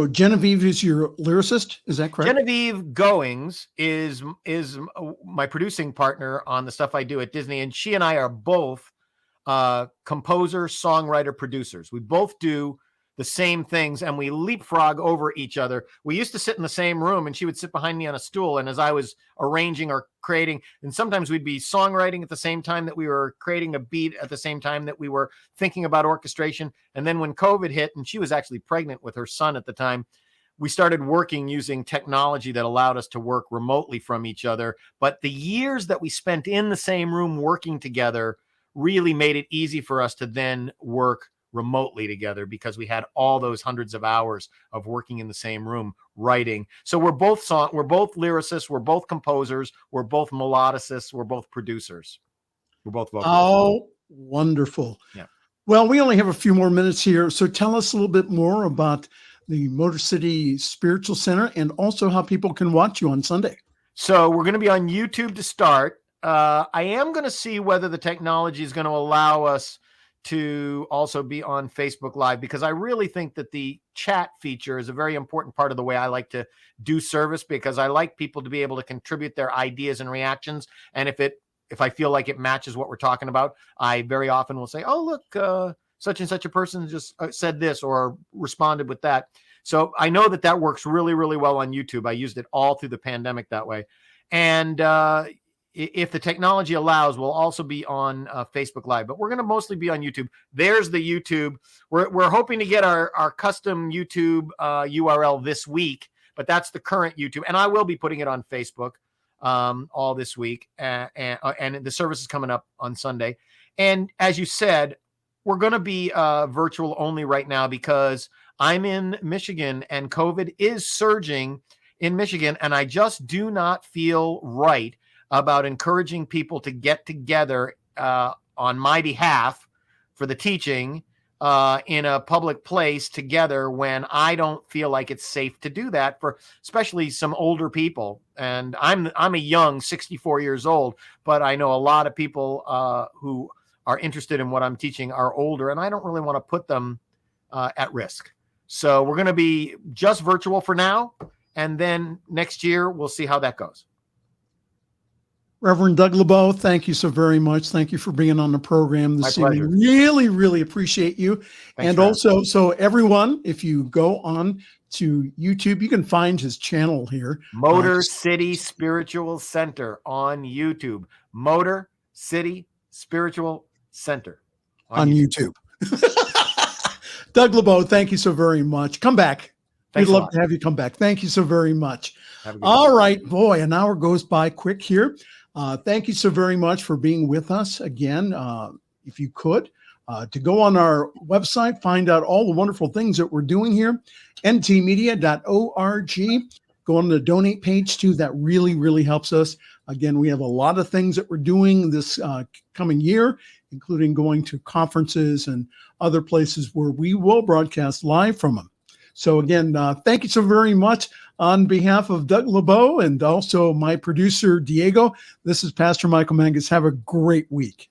Genevieve is your lyricist, is that correct? Genevieve Goings is my producing partner on the stuff I do at Disney, and she and I are both composer, songwriter, producers. We both do the same things, and we leapfrog over each other. We used to sit in the same room, and she would sit behind me on a stool, and as I was arranging or creating, and sometimes we'd be songwriting at the same time that we were creating a beat, at the same time that we were thinking about orchestration. And then when COVID hit, and she was actually pregnant with her son at the time, we started working using technology that allowed us to work remotely from each other. But the years that we spent in the same room working together really made it easy for us to then work remotely together, because we had all those hundreds of hours of working in the same room writing. So we're both lyricists, we're both composers, we're both melodicists, we're both producers, we're both vocalists. Oh, wonderful. Yeah. Well, we only have a few more minutes here, so tell us a little bit more about the Motor City Spiritual Center, and also how people can watch you on Sunday. So we're going to be on YouTube to start. I am going to see whether the technology is going to allow us to also be on Facebook Live, because I really think that the chat feature is a very important part of the way I like to do service, because I like people to be able to contribute their ideas and reactions. And if I feel like it matches what we're talking about, I very often will say, "Oh, look, such and such a person just said this or responded with that." So I know that works really, really well on YouTube. I used it all through the pandemic that way. And if the technology allows, we'll also be on Facebook Live, but we're going to mostly be on YouTube. There's the YouTube. We're hoping to get our custom YouTube URL this week, but that's the current YouTube. And I will be putting it on Facebook all this week. And the service is coming up on Sunday. And as you said, we're going to be virtual only right now, because I'm in Michigan and COVID is surging in Michigan. And I just do not feel right about encouraging people to get together on my behalf for the teaching in a public place together, when I don't feel like it's safe to do that for especially some older people. And I'm a young 64 years old, but I know a lot of people who are interested in what I'm teaching are older, and I don't really want to put them at risk. So we're going to be just virtual for now. And then next year, we'll see how that goes. Reverend Doug LeBow, thank you so very much. Thank you for being on the program this My evening. pleasure. Really, really appreciate you. Thanks And for also, so everyone, if you go on to YouTube, you can find his channel here. Motor City Spiritual Center on YouTube. Motor City Spiritual Center on YouTube. Doug LeBow, thank you so very much. Come back. Thanks We'd a love lot. to have you come back. Thank you so very much. Have a good All day. right, boy, an hour goes by quick here. Thank you so very much for being with us again. If you could, to go on our website, find out all the wonderful things that we're doing here, ntmedia.org. Go on the donate page too. That really, really helps us. Again, we have a lot of things that we're doing this coming year, including going to conferences and other places where we will broadcast live from them. So again, thank you so very much on behalf of Doug LeBow and also my producer, Diego. This is Pastor Michael Mangus. Have a great week.